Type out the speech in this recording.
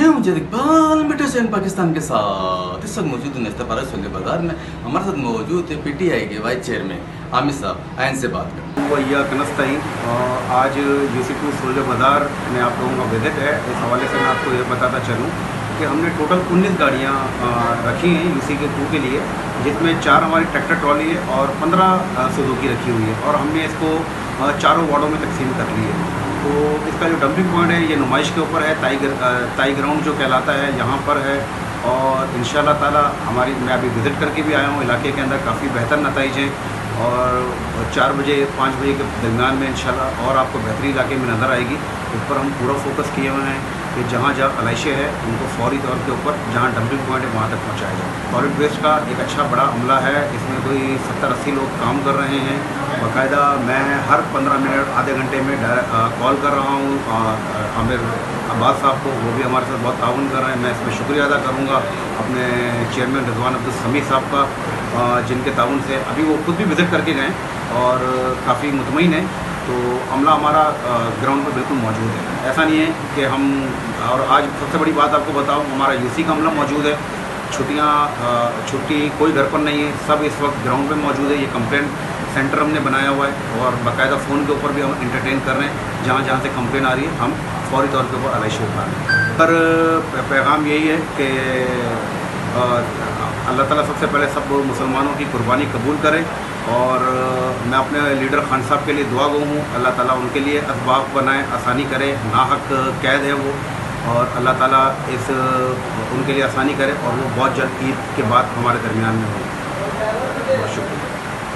हैं मुजाहिद इकबाल मीटर पाकिस्तान के साथ। इस वक्त मौजूद नेस्ता पारा सुल्ले बाजार में हमारे साथ मौजूद है PTI के वाइस चेयरमैन आमिर साहब। आइन से बात करें वैया कनस्ताई। आज UC2 सुल्ले बाजार में आप लोगों का विजिट है। इस हवाले से मैं आपको ये बताता चलूँ कि हमने टोटल 19 गाड़ियाँ रखी हैं UC2 के लिए, जिसमें 4 हमारी ट्रैक्टर ट्रॉली है और 15 सुजुकी रखी हुई है, और हमने इसको चारों वार्डों में तकसीम कर ली है। तो इसका जो डंपिंग पॉइंट है ये नुमाइश के ऊपर है, ताई ग्राउंड जो कहलाता है यहाँ पर है। और इंशाल्लाह ताला मैं अभी विज़िट करके भी आया हूँ, इलाके के अंदर काफ़ी बेहतर नतीजे हैं, और 4 बजे 5 बजे के दरमियान में इंशाल्लाह और आपको बेहतरी इलाके में नज़र आएगी। इस पर हम पूरा फोकस किए हुए हैं कि जहाँ जहाँ अलाइशे है उनको फौरी तौर के ऊपर जहाँ डंपिंग पॉइंट है वहाँ तक पहुँचाया जाए। सॉलिड वेस्ट का एक अच्छा बड़ा अमला है, इसमें कोई 70-80 लोग काम कर रहे हैं बाकायदा। मैं हर 15 मिनट आधे घंटे में कॉल कर रहा हूँ आमिर अब्बास साहब को, वो भी हमारे साथ बहुत ताउन कर रहे हैं। मैं इसमें शुक्रिया अदा करूँगा अपने चेयरमैन रिजवान अब्दुल समीर साहब का, जिनके ताउन से अभी वो खुद भी विज़िट करके गए और काफ़ी मुतमईन है। तो अमला हमारा ग्राउंड पर बिल्कुल मौजूद है, ऐसा नहीं है कि हम। और आज सबसे बड़ी बात आपको बताऊं, हमारा UC का अमला मौजूद है। छुट्टी कोई घर पर नहीं है, सब इस वक्त ग्राउंड पे मौजूद है। ये कंप्लेंट सेंटर हमने बनाया हुआ है और बाकायदा फ़ोन के ऊपर भी हम इंटरटेन कर रहे हैं। जहाँ जहाँ से कंप्लेन आ रही है हम फौरी तौर के ऊपर अलाइशे उठा रहे हैं। पर पैगाम यही है कि अल्लाह ताला सबसे पहले सब मुसलमानों की कुर्बानी कबूल करे, और मैं अपने लीडर खान साहब के लिए दुआ गो हूँ। अल्लाह ताला उनके लिए असबाब बनाए, आसानी करे। नाहक कैद है वो, और अल्लाह ताला उनके लिए आसानी करे और वो बहुत जल्द ईद के बाद हमारे दरमियान में हो। बहुत शुक्रिया।